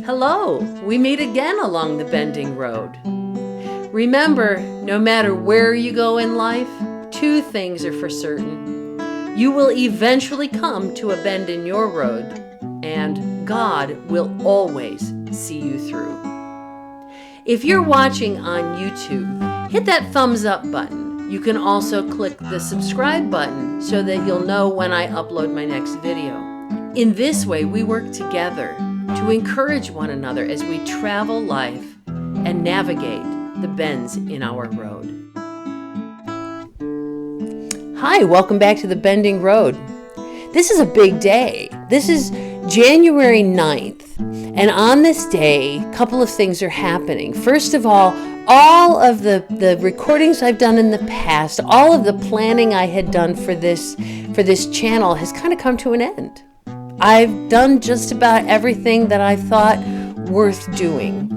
Hello, we meet again along the bending road. Remember, no matter where you go in life, two things are for certain. You will eventually come to a bend in your road, and God will always see you through. If you're watching on YouTube, hit that thumbs up button. You can also click the subscribe button so that you'll know when I upload my next video. In this way, we work together to encourage one another as we travel life and navigate the bends in our road. Hi, welcome back to the Bending Road. This is a big day. This is January 9th, and on this day, a couple of things are happening. First of all of the recordings I've done in the past, all of the planning I had done for this channel has kind of come to an end. I've done just about everything that I thought worth doing.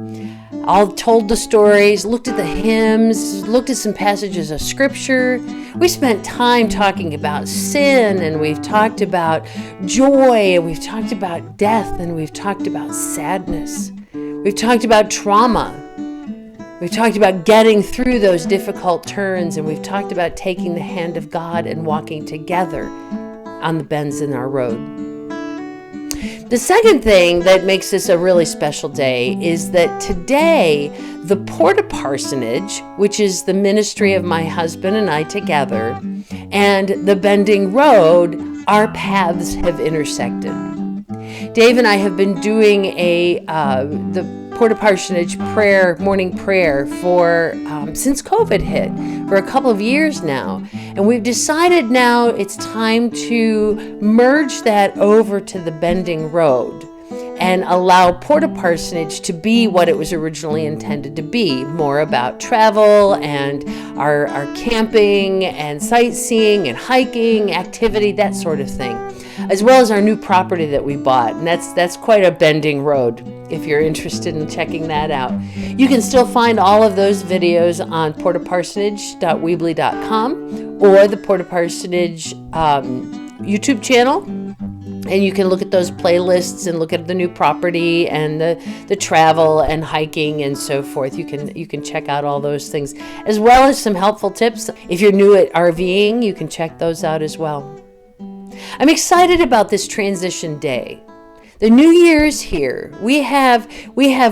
I've told the stories, looked at the hymns, looked at some passages of scripture. We spent time talking about sin, and we've talked about joy, and we've talked about death, and we've talked about sadness. We've talked about trauma. We've talked about getting through those difficult turns, and we've talked about taking the hand of God and walking together on the bends in our road. The second thing that makes this a really special day is that today, the Porta Parsonage, which is the ministry of my husband and I together, and the Bending Road, our paths have intersected. Dave and I have been doing the Porta Parsonage morning prayer for since COVID hit, for a couple of years now. And we've decided now it's time to merge that over to the Bending Road and allow Porta Parsonage to be what it was originally intended to be, more about travel and our camping and sightseeing and hiking activity, that sort of thing, as well as our new property that we bought. And that's quite a bending road if you're interested in checking that out. You can still find all of those videos on portaparsonage.weebly.com or the Porta Parsonage YouTube channel. And you can look at those playlists and look at the new property and the travel and hiking and so forth. You can check out all those things, as well as some helpful tips. If you're new at RVing, you can check those out as well. I'm excited about this transition day. The new year is here. We have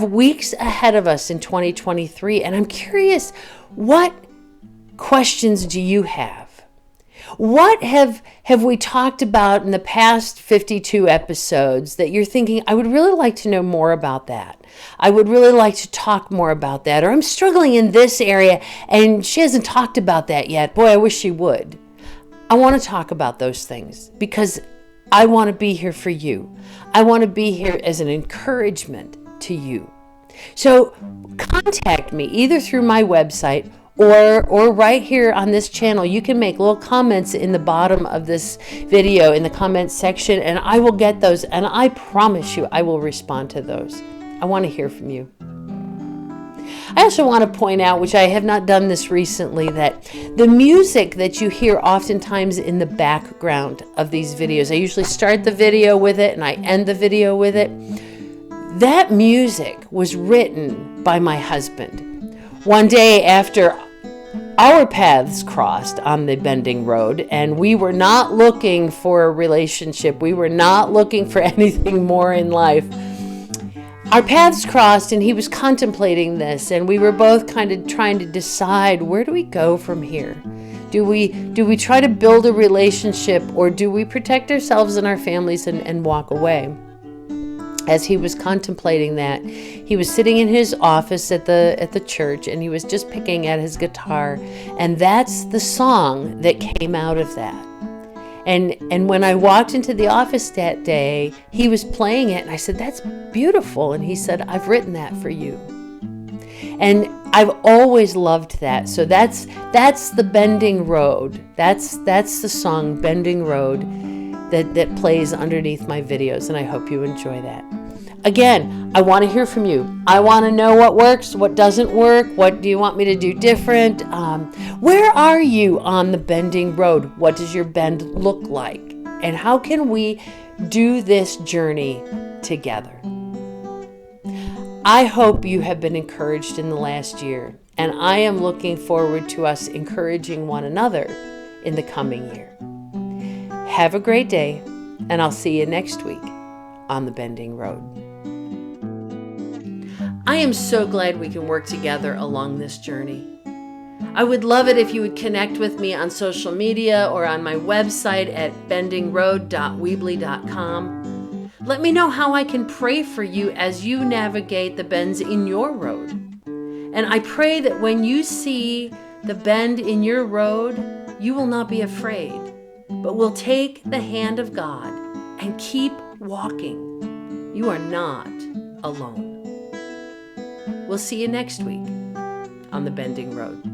weeks ahead of us in 2023, and I'm curious, what questions do you have? What have we talked about in the past 52 episodes that you're thinking, I would really like to know more about that. I would really like to talk more about that. Or I'm struggling in this area and she hasn't talked about that yet. Boy, I wish she would. I want to talk about those things because I want to be here for you. I want to be here as an encouragement to you. So contact me either through my website or right here on this channel. You can make little comments in the bottom of this video in the comments section, and I will get those, and I promise you I will respond to those. I want to hear from you. I also want to point out, which I have not done this recently, that the music that you hear oftentimes in the background of these videos, I usually start the video with it and I end the video with it. That music was written by my husband. One day after our paths crossed on the Bending Road, and we were not looking for a relationship, we were not looking for anything more in life. Our paths crossed, and he was contemplating this, and we were both kind of trying to decide, where do we go from here? Do we try to build a relationship, or do we protect ourselves and our families and walk away? As he was contemplating that, he was sitting in his office at the church, and he was just picking at his guitar, and that's the song that came out of that. And when I walked into the office that day, he was playing it, and I said, "That's beautiful." And he said, "I've written that for you." And I've always loved that. So that's the Bending Road. That's the song Bending Road that plays underneath my videos, and I hope you enjoy that. Again, I want to hear from you. I want to know what works, what doesn't work, what do you want me to do different? Where are you on the Bending Road? What does your bend look like? And how can we do this journey together? I hope you have been encouraged in the last year, and I am looking forward to us encouraging one another in the coming year. Have a great day, and I'll see you next week on the Bending Road. I am so glad we can work together along this journey. I would love it if you would connect with me on social media or on my website at bendingroad.weebly.com. Let me know how I can pray for you as you navigate the bends in your road. And I pray that when you see the bend in your road, you will not be afraid, but will take the hand of God and keep walking. You are not alone. We'll see you next week on the Bending Road.